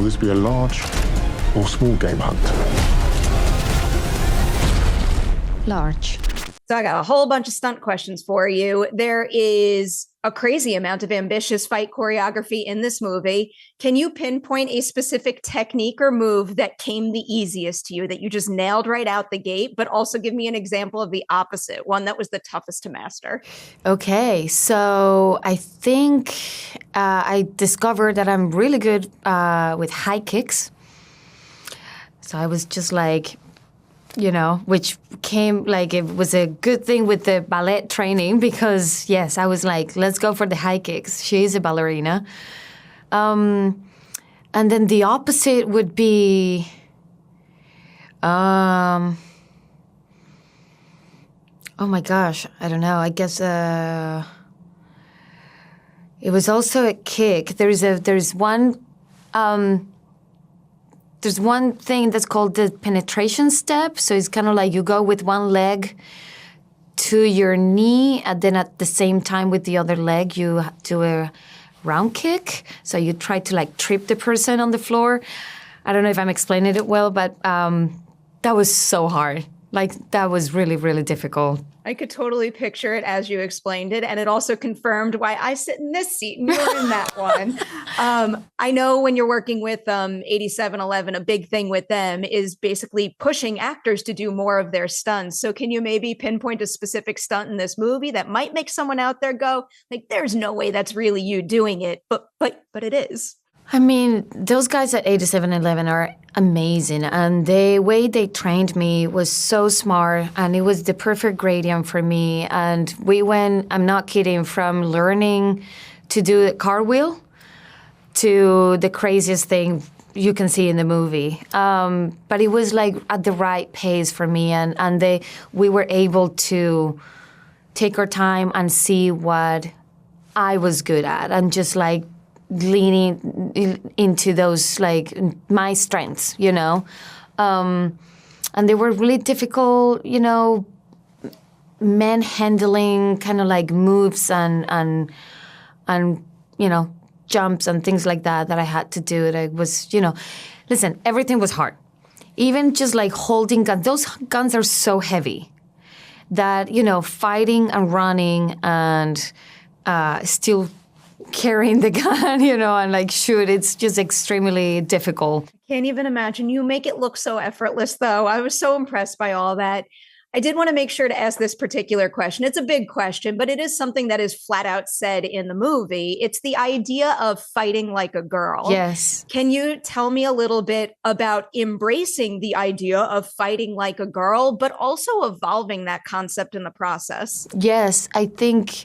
Will this be a large or small game hunt? Large. So I got a whole bunch of stunt questions for you. There is a crazy amount of ambitious fight choreography in this movie. Can you pinpoint a specific technique or move that came the easiest to you, that you just nailed right out the gate, but also give me an example of the opposite, one that was the toughest to master? Okay, so I think I discovered that I'm really good with high kicks. So I was just like, which came like it was a good thing with the ballet training because, yes, I was like, let's go for the high kicks. She is a ballerina. And then the opposite would be, oh my gosh, I don't know. I guess it was also a kick. There's one thing that's called the penetration step. So it's kind of like you go with one leg to your knee, and then at the same time with the other leg, you do a round kick. So you try to like trip the person on the floor. I don't know if I'm explaining it well, but that was so hard. Like, that was really, really difficult. I could totally picture it as you explained it. And it also confirmed why I sit in this seat and you're in that one. I know when you're working with 8711, a big thing with them is basically pushing actors to do more of their stunts. So can you maybe pinpoint a specific stunt in this movie that might make someone out there go, like, there's no way that's really you doing it, but it is? I mean, those guys at 8711 are amazing, and the way they trained me was so smart, and it was the perfect gradient for me. And we went, I'm not kidding, from learning to do a cartwheel to the craziest thing you can see in the movie. But it was like at the right pace for me, and we were able to take our time and see what I was good at, and just like leaning into those, like, my strengths, and they were really difficult, manhandling kind of like moves and jumps and things like that I had to do. It was, listen, everything was hard. Even just like holding guns. Those guns are so heavy that, fighting and running and still carrying the gun, and like shoot, it's just extremely difficult. Can't even imagine. You make it look so effortless, though. I was so impressed by all that. I did want to make sure to ask this particular question. It's a big question, but it is something that is flat out said in the movie. It's the idea of fighting like a girl. Yes. Can you tell me a little bit about embracing the idea of fighting like a girl, but also evolving that concept in the process? Yes, I think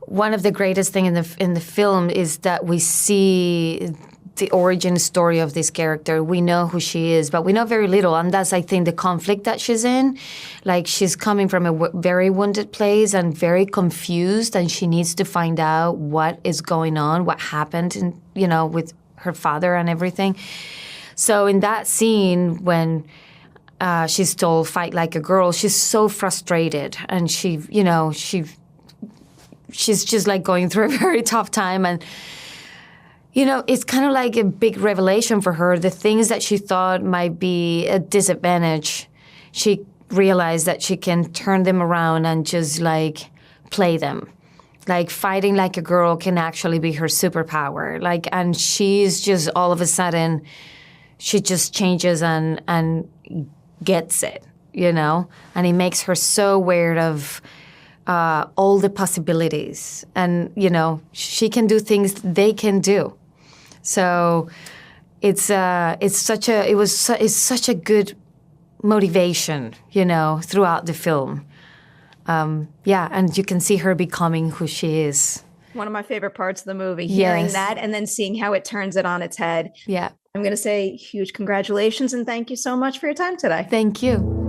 one of the greatest thing in the film is that we see the origin story of this character. We know who she is, but we know very little, and that's, I think, the conflict that she's in. Like, she's coming from a very wounded place and very confused, and she needs to find out what is going on, what happened, with her father and everything. So in that scene, when she's told fight like a girl, she's so frustrated, and she's just like going through a very tough time. And, it's kind of like a big revelation for her. The things that she thought might be a disadvantage, she realized that she can turn them around and just like play them. Like, fighting like a girl can actually be her superpower. Like, and she's just all of a sudden, she just changes and gets it, and it makes her so aware of all the possibilities, and she can do things they can do. So it's such a good motivation, throughout the film. And you can see her becoming who she is. One of my favorite parts of the movie, hearing Yes. that and then seeing how it turns it on its head. Yeah. I'm going to say huge congratulations and thank you so much for your time today. Thank you.